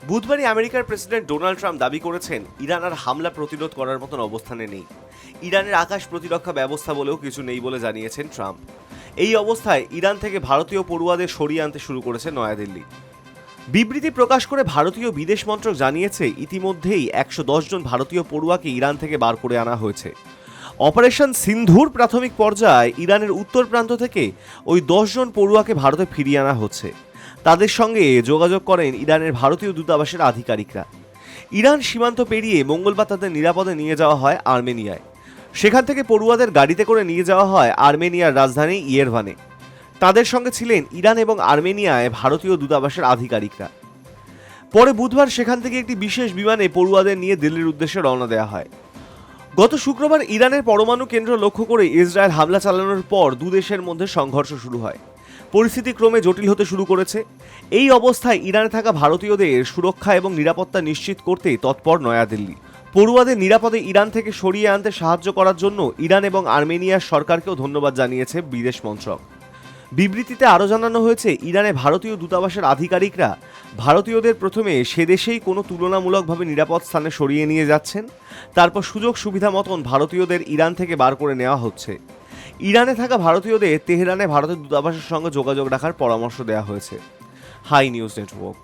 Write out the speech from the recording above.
বুধবারই আমেরিকার president Donald Trump দাবি করেছেন ইরান আর হামলা প্রতিরোধ করার মতন অবস্থানে নেই। ইরানের আকাশ প্রতিরক্ষা ব্যবস্থা বলেও কিছু নেই বলে জানিয়েছেন ট্রাম্প। এই অবস্থায় ইরান থেকে ভারতীয় পড়ুয়াদের সরিয়ে আনতে শুরু করেছে নয়াদিল্লি। বিবৃতি প্রকাশ করে ভারতীয় বিদেশ মন্ত্রক জানিয়েছে ইতিমধ্যেই 110 জন ভারতীয় পড়ুয়াকে ইরান থেকে বার করে আনা হয়েছে। অপারেশন সিন্ধুর প্রাথমিক পর্যায়ে ইরানের উত্তর প্রান্ত থেকে ওই 10 জন পড়ুয়াকে ভারতে ফিরিয়ে আনা হচ্ছে। তাদের সঙ্গে যোগাযোগ করেন ইরানের ভারতীয় দূতাবাসের আধিকারিকরা। ইরান সীমান্ত পেরিয়ে মঙ্গলবার তাদের নিরাপদে নিয়ে যাওয়া হয় আর্মেনিয়ায়। সেখান থেকে পড়ুয়াদের গাড়িতে করে নিয়ে যাওয়া হয় আর্মেনিয়ার রাজধানী ইয়েরভানে। তাদের সঙ্গে ছিলেন ইরান এবং আর্মেনিয়ায় ভারতীয় দূতাবাসের আধিকারিকরা। পরে বুধবার সেখান থেকে একটি বিশেষ বিমানে পড়ুয়াদের নিয়ে দিল্লির উদ্দেশ্যে রওনা দেওয়া হয়। গত শুক্রবার ইরানের পরমাণু কেন্দ্র লক্ষ্য করে ইসরায়েল হামলা চালানোর পর দুদেশের মধ্যে সংঘর্ষ শুরু হয়। পরিস্থিতি ক্রমে জটিল হতে শুরু করেছে। এই অবস্থায় ইরানে থাকা ভারতীয়দের সুরক্ষা এবং নিরাপত্তা নিশ্চিত করতে তৎপর নয়াদিল্লি। পড়ুয়াদের নিরাপদে ইরান থেকে সরিয়ে আনতে সাহায্য করার জন্য ইরান এবং আর্মেনিয়ার সরকারকেও ধন্যবাদ জানিয়েছে বিদেশ মন্ত্রক। বিবৃতিতে আরও জানানো হয়েছে, ইরানে ভারতীয় দূতাবাসের আধিকারিকরা ভারতীয়দের প্রথমে সে দেশেই কোনো তুলনামূলকভাবে নিরাপদ স্থানে সরিয়ে নিয়ে যাচ্ছেন। তারপর সুযোগ সুবিধা মতন ভারতীয়দের ইরান থেকে বার করে নেওয়া হচ্ছে। ইরানে থাকা ভারতীয়দের তেহরানে ভারতের দূতাবাসের সঙ্গে যোগাযোগ রাখার পরামর্শ দেওয়া হয়েছে। Hi news network.